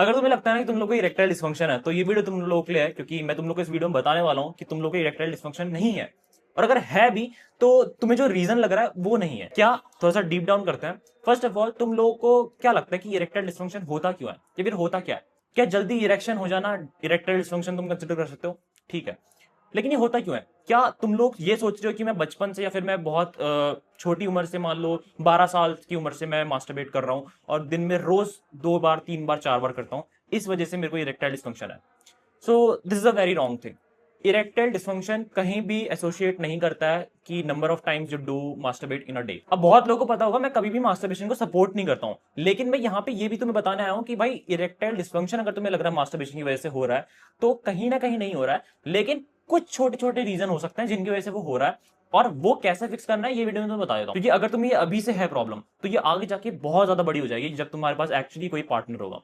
अगर तुम्हें लगता है ना कि तुम लोग को इरेक्टाइल डिस्फंक्शन है तो ये वीडियो तुम लोगों के लिए है, क्योंकि मैं तुम लोग को इस वीडियो में बताने वाला हूं कि तुम लोग को इरेक्टाइल डिस्फंक्शन नहीं है। और अगर है भी तो तुम्हें जो रीजन लग रहा है वो नहीं है। क्या, थोड़ा सा डीप डाउन करते हैं। फर्स्ट ऑफ ऑल, तुम लोगों को क्या लगता है कि इरेक्टाइल डिस्फंक्शन होता क्यों है, या फिर होता क्या है? क्या जल्दी इरेक्शन हो जाना इरेक्टाइल डिस्फंक्शन तुम कंसिडर कर सकते हो? ठीक है, लेकिन ये होता क्यों है? क्या तुम लोग ये सोच रहे हो कि मैं बचपन से या फिर मैं बहुत छोटी उम्र से, मान लो 12 साल की उम्र से मैं मास्टरबेट कर रहा हूं और दिन में रोज 2 बार 3 बार 4 बार करता हूं, इस वजह से मेरे को इरेक्टाइल डिस्फंक्शन है? So this is a very wrong thing. Erectile dysfunction कहीं भी एसोसिएट नहीं करता है कि number of times you do masturbate in a day. अब बहुत लोगों को पता होगा मैं कभी भी मास्टरबेशन को सपोर्ट नहीं करता हूं, लेकिन मैं यहाँ पे ये भी तुम्हें बताने आया हूं कि भाई इरेक्टाइल डिस्फंक्शन अगर तुम्हें लग रहा है मास्टरबेशन की वजह से हो रहा है, तो कहीं ना कहीं नहीं हो रहा है, लेकिन कुछ छोटे छोटे रीजन हो सकते हैं जिनकी वजह से वो हो रहा है। और वो कैसे फिक्स करना है ये वीडियो में तुम्हें बता देता हूं, क्योंकि अगर तुम्हें ये अभी से है प्रॉब्लम तो ये आगे जाके बहुत ज्यादा बड़ी हो जाएगी जब तुम्हारे पास एक्चुअली कोई पार्टनर होगा।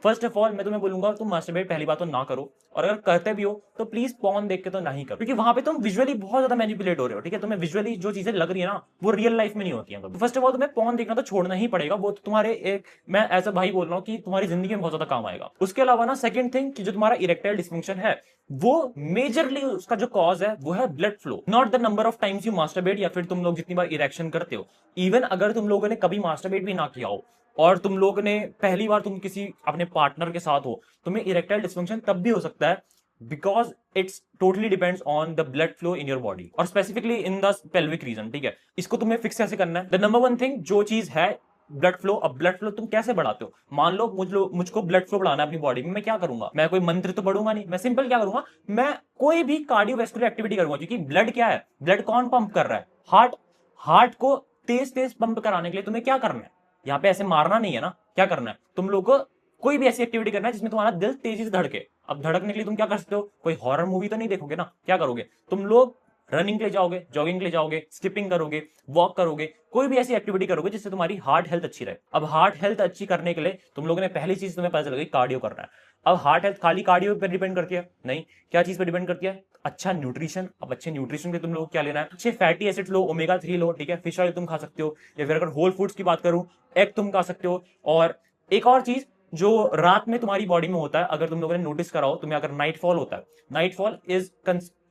फर्स्ट ऑफ ऑल मैं तुम्हें बोलूंगा तुम मास्टरबेट पहली बात तो ना करो, और अगर करते भी हो तो प्लीज पॉर्न देख के तो नहीं करो, क्योंकि वहां पे तुम विजुअली बहुत ज्यादा मैनिपुलेट हो रहे हो। ठीक है, तुम्हें विजुअली जो चीजें लग रही है ना वो रियल लाइफ में नहीं होती हैं। तो फर्स्ट ऑफ ऑल तुम्हें पॉर्न देखना तो छोड़ना ही पड़ेगा, वो तो तुम्हारे एक, मैं एज अ भाई बोल रहा हूँ कि तुम्हारी जिंदगी में बहुत ज्यादा काम आएगा। उसके अलावा ना सेकंड थिंग कि जो तुम्हारा इरेक्टाइल डिस्फंक्शन है वो मेजरली उसका जो कॉज है वो है blood flow, not the number of times you masturbate या फिर तुम लोग जितनी बार इरेक्शन करते हो। इवन अगर तुम लोगों ने कभी मास्टरबेट भी ना किया हो और तुम लोग ने पहली बार तुम किसी अपने पार्टनर के साथ हो, तुम्हें इरेक्टाइल डिस्फंक्शन तब भी हो सकता है, because it's totally depends on the blood flow in your body और specifically in the pelvic region. ठीक है, इसको तुम्हें फिक्स कैसे करना है? द नंबर वन थिंग जो चीज है ब्लड फ्लो। अब ब्लड फ्लो तुम कैसे बढ़ाते हो? मान लो मुझको ब्लड फ्लो बढ़ाना है अपनी बॉडी में, मैं क्या करूंगा? मैं कोई मंत्र तो पढ़ूंगा नहीं, मैं सिंपल क्या करूंगा, मैं कोई भी कार्डियोवैस्कुलर एक्टिविटी करूंगा, क्योंकि ब्लड क्या है, ब्लड कौन पंप कर रहा है? हार्ट। हार्ट को तेज तेज पंप कराने के लिए तुम्हें क्या करना है? यहाँ पे ऐसे मारना नहीं है ना, क्या करना है तुम लोग को? कोई भी ऐसी एक्टिविटी करना है जिसमें तुम्हारा दिल तेजी से धड़के। अब धड़कने के लिए तुम क्या कर सकते हो? कोई हॉरर मूवी तो नहीं देखोगे ना, क्या करोगे तुम लोग? रनिंग के लिए जाओगे, जॉगिंग के लिए जाओगे, स्किपिंग करोगे, वॉक करोगे, कोई भी ऐसी एक्टिविटी करोगे जिससे तुम्हारी हार्ट हेल्थ अच्छी रहे। अब हार्ट हेल्थ अच्छी करने के लिए तुम लोगों ने पहली चीज तुम्हें पता चल गई, कार्डियो करना है। अब हार्ट हेल्थ खाली कार्डियो पर डिपेंड करती है? नहीं, क्या चीज पर डिपेंड करती है? अच्छा न्यूट्रिशन। अब अच्छे न्यूट्रिशन के तुम लोग क्या लेना है? अच्छे फैटी एसिड्स लो, ओमेगा 3 लो। ठीक है, फिश ऑयल तुम खा सकते हो, या फिर अगर होल फूड्स की बात करूं, एग तुम खा सकते हो। और एक और चीज जो रात में तुम्हारी बॉडी में होता है, अगर तुम लोगों ने नोटिस करा हो, तुम्हें अगर नाइटफॉल होता है, नाइटफॉल इज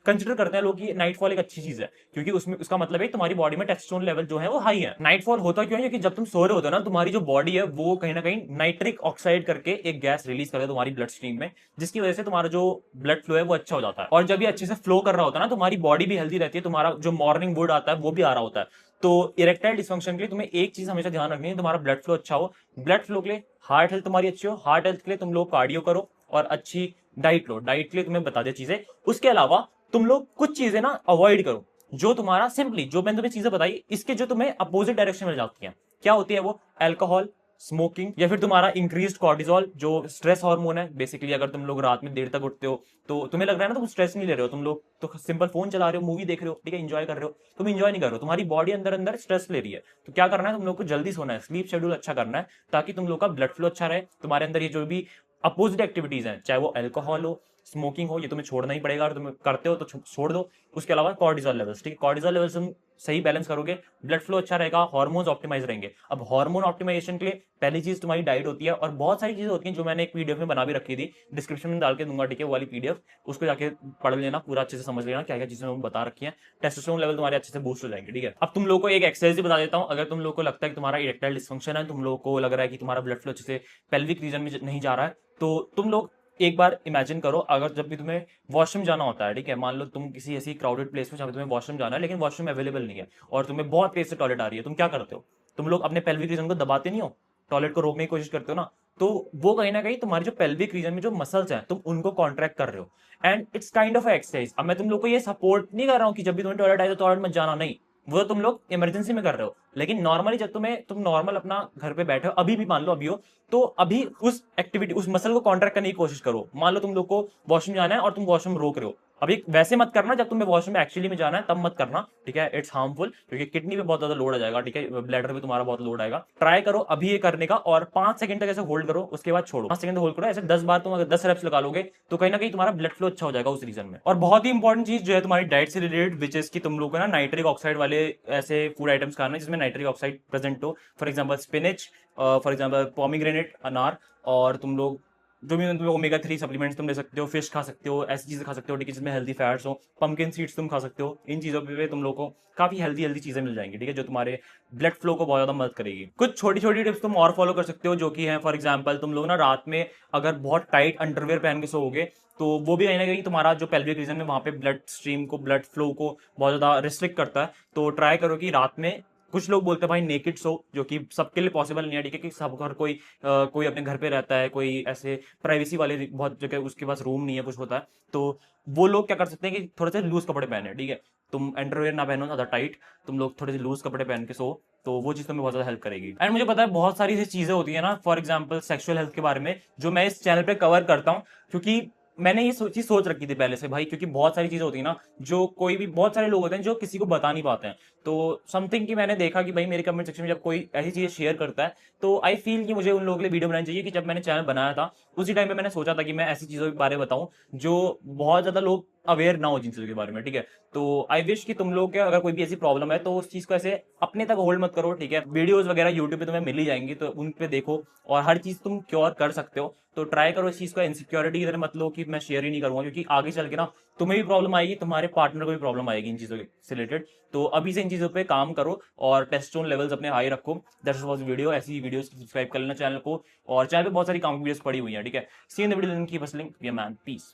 कंसिडर करते हैं लोग कि नाइटफॉल एक अच्छी चीज है, क्योंकि उसमें उसका मतलब है तुम्हारी बॉडी में टेस्टोस्टेरोन लेवल जो है वो हाई है। नाइटफॉल होता क्यों है? क्योंकि जब तुम सो रहे होते हो ना, तुम्हारी जो बॉडी है वो कहीं ना कहीं नाइट्रिक ऑक्साइड करके एक गैस रिलीज करता है तुम्हारी ब्लड स्ट्रीम में, जिसकी वजह से तुम्हारा जो ब्लड फ्लो है वो अच्छा हो जाता है। और जब ये अच्छे से फ्लो कर रहा होता है ना, तुम्हारी बॉडी भी हेल्दी रहती है, तुम्हारा जो मॉर्निंग वुड आता है वो भी आ रहा होता है। तो इरेक्टाइल डिस्फंक्शन के लिए तुम्हें एक चीज हमेशा ध्यान रखनी है, तुम्हारा ब्लड फ्लो अच्छा हो। ब्लड फ्लो के लिए हार्ट हेल्थ तुम्हारी अच्छी हो, हार्ट हेल्थ के लिए तुम लोग कार्डियो करो और अच्छी डाइट लो। डाइट के लिए तुम्हें बता दे चीजें। उसके अलावा तुम लोग कुछ चीजें ना अवॉइड करो, जो तुम्हारा सिंपली जो मैंने तुम्हें चीजें बताई इसके जो तुम्हें अपोजिट डायरेक्शन में जाती हैं। क्या होती है वो? अल्कोहल, स्मोकिंग, या फिर तुम्हारा इंक्रीज्ड कॉर्टिजोल जो स्ट्रेस हार्मोन है। बेसिकली अगर तुम लोग रात में देर तक उठते हो तो तुम्हें लग रहा है ना तुम स्ट्रेस नहीं ले रहे हो, तुम लोग तो सिंपल फोन चला रहे हो, मूवी देख रहे हो, ठीक है, एंजॉय कर रहे हो, तुम एंजॉय नहीं कर रहे हो, तुम्हारी बॉडी अंदर अंदर स्ट्रेस ले रही है। तो क्या करना है, तुम लोग को जल्दी सोना है, स्लीप शेड्यूल अच्छा करना है, ताकि तुम लोग का ब्लड फ्लो अच्छा रहे, तुम्हारे अंदर ये जो भी अपोजिट एक्टिविटीज हैं, चाहे वो अल्कोहल हो, स्मोकिंग हो, ये तुम्हें छोड़ना ही पड़ेगा, और तुम करते हो तो छोड़ दो। उसके अलावा कॉर्टिजोल लेवल्स, ठीक है, कॉर्टिजोल लेवल्स तुम सही बैलेंस करोगे, ब्लड फ्लो अच्छा रहेगा, हार्मोन्स ऑप्टिमाइज रहेंगे। अब हार्मोन ऑप्टिमाइजेशन के लिए पहली चीज तुम्हारी डाइट होती है, और बहुत सारी चीजें होती हैं जो मैंने एक पीडीएफ में बना भी रखी थी, डिस्क्रिप्शन में डाल के दूंगा, ठीक है, वो वाली पीडीएफ, उसको जाके पढ़ लेना, पूरा अच्छे से समझ लेना क्या क्या चीजें मैं बता रखी है। टेस्टोस्टेरोन लेवल तुम्हारे अच्छे से बूस्ट हो जाएंगे। ठीक है, अब तुम लोग को एक एक्सरसाइज भी बता देता हूं। अगर तुम लोग को लगता है कि तुम्हारा इरेक्टाइल डिस्फंक्शन है, तुम लोग को लग रहा है कि तुम्हारा ब्लड फ्लो अच्छे से पेल्विक रीजन में नहीं जा रहा है, तो तुम लोग एक बार इमेजिन करो, अगर जब भी तुम्हें वॉशरूम जाना होता है, ठीक है, मान लो तुम किसी ऐसी क्राउडेड प्लेस में जहाँ पे तुम्हें वॉशरूम जाना है लेकिन वॉशरूम अवेलेबल नहीं है, और तुम्हें बहुत तेज से टॉयलेट आ रही है, तुम क्या करते हो? तुम लोग अपने पेल्विक रीजन को दबाते नहीं हो, टॉयलेट को रोकने की कोशिश करते हो ना, तो वो कहीं ना कहीं तुम्हारी जो पेल्विक रीजन में जो मसल्स हैं तुम उनको कॉन्ट्रैक्ट कर रहे हो, and it's kind of exercise. अब मैं तुम लोग को ये सपोर्ट नहीं कर रहा हूँ कि जब भी तुम्हें टॉयलेट आए तो टॉयलेट मत जाना, नहीं, वो तुम लोग इमरजेंसी में कर रहे हो। लेकिन नॉर्मली जब तुम नॉर्मल अपना घर पे बैठे हो, अभी भी मान लो अभी हो, तो अभी उस एक्टिविटी, उस मसल को कॉन्ट्रैक्ट करने की कोशिश करो। मान लो तुम लोग को वॉशरूम जाना है और तुम वॉशरूम रोक रहे हो, अभी वैसे मत करना, जब तुम्हें वॉशरूम में एक्चुअली में जाना है तब मत करना, ठीक है, इट्स हार्मफुल, क्योंकि किडनी पे बहुत ज्यादा लोड आ जाएगा, ठीक है, ब्लैडर पे तुम्हारा बहुत लोड आएगा। ट्राई करो अभी ये करने का, और 5 सेकंड तक ऐसे होल्ड करो, उसके बाद छोड़ो, 5 सेकंड होल्ड करो, ऐसे 10 बार तुम अगर 10 रेप्स लगा लोगे तो कहीं ना कहीं तुम्हारा ब्लड फ्लो अच्छा हो जाएगा उस रीजन में। और बहुत ही इंपॉर्टेंट चीज जो है तुम्हारी डाइट से रिलेटेड, विच इज की तुम लोग को ना नाइट्रिक ऑक्साइड वाले ऐसे फूड आइटम्स खाना है जिसमें नाइट्रिक ऑक्साइड प्रेजेंट हो। For example spinach, for example pomegranate, अनार, और तुम लोग जो भी तुम ओमेगा 3 सप्लीमेंट्स तुम ले सकते हो, फिश खा सकते हो, ऐसी चीजें खा सकते हो ठीक है जिसमें हेल्दी फैट्स हो, पंपकिन सीड्स तुम खा सकते हो। इन चीजों पे तुम लोग को काफी हेल्दी हेल्दी चीजें मिल जाएंगी ठीक है, जो तुम्हारे ब्लड फ्लो को बहुत ज्यादा मदद करेगी। कुछ छोटी छोटी टिप्स तुम और फॉलो कर सकते हो जो कि है, फॉर एग्जाम्पल तुम लोग ना रात में अगर बहुत टाइट अंडरवेयर पहन के सोओगे तो वो भी कहीं ना कहीं तुम्हारा जो पेल्विक रीजन में वहां पे ब्लड स्ट्रीम को, ब्लड फ्लो को बहुत ज्यादा रिस्ट्रिक्ट करता है। तो ट्राई करो कि रात में, कुछ लोग बोलते हैं भाई नेकेड सो, जो कि सबके लिए पॉसिबल नहीं है ठीक है, कि सब घर कोई अपने घर पे रहता है, कोई ऐसे प्राइवेसी वाले बहुत जगह उसके पास रूम नहीं है, कुछ होता है, तो वो लोग क्या कर सकते हैं कि थोड़े से लूज कपड़े पहने ठीक है, तुम अंडरवेयर ना पहनो ज्यादा टाइट, तुम लोग थोड़े से लूज कपड़े पहन के सो, तो वो चीज तुम्हें बहुत ज्यादा हेल्प करेगी। एंड मुझे पता है बहुत सारी ऐसी चीजें होती है ना, फॉर एग्जाम्पल सेक्सुअल हेल्थ के बारे में, जो मैं इस चैनल पे कवर करता हूँ, क्योंकि मैंने ये चीज सोच रखी थी पहले से भाई, क्योंकि बहुत सारी चीजें होती है ना जो कोई भी, बहुत सारे लोग होते हैं जो किसी को बता नहीं पाते हैं। तो समथिंग की मैंने देखा कि भाई मेरे कमेंट सेक्शन में जब कोई ऐसी चीजें शेयर करता है तो आई फील कि मुझे उन लोगों के लिए वीडियो बनानी चाहिए, कि जब मैंने चैनल बनाया था उसी टाइम पे मैंने सोचा था कि मैं ऐसी चीजों के बारे में बताऊं जो बहुत ज्यादा लोग अवेयर ना हो जिन चीजों के बारे में ठीक है। तो आई विश कि तुम लोग के अगर कोई भी ऐसी प्रॉब्लम है तो उस चीज को ऐसे अपने तक होल्ड मत करो ठीक है। वीडियोस वगैरह यूट्यूब पे तुम्हें मिल ही जाएंगी, तो उन पे देखो और हर चीज तुम क्योर कर सकते हो। तो ट्राई करो इस चीज को इनसिक्योरिटी की तरह मत लो कि मैं शेयर ही नहीं करूंगा, क्योंकि आगे चल के ना तुम्हें भी प्रॉब्लम आएगी, तुम्हारे पार्टनर को भी प्रॉब्लम आएगी इन चीजों से रिलेटेड। तो अभी से इन चीजों पे काम करो और टेस्टोन लेवल्स अपने हाई रखो। दैट्स वाज वीडियो, ऐसी वीडियोस सब्सक्राइब कर लेना चैनल को, और चैनल पे बहुत सारी काम की वीडियोस पड़ी हुई है ठीक है। See in the video, keep hustling, be a man, piece.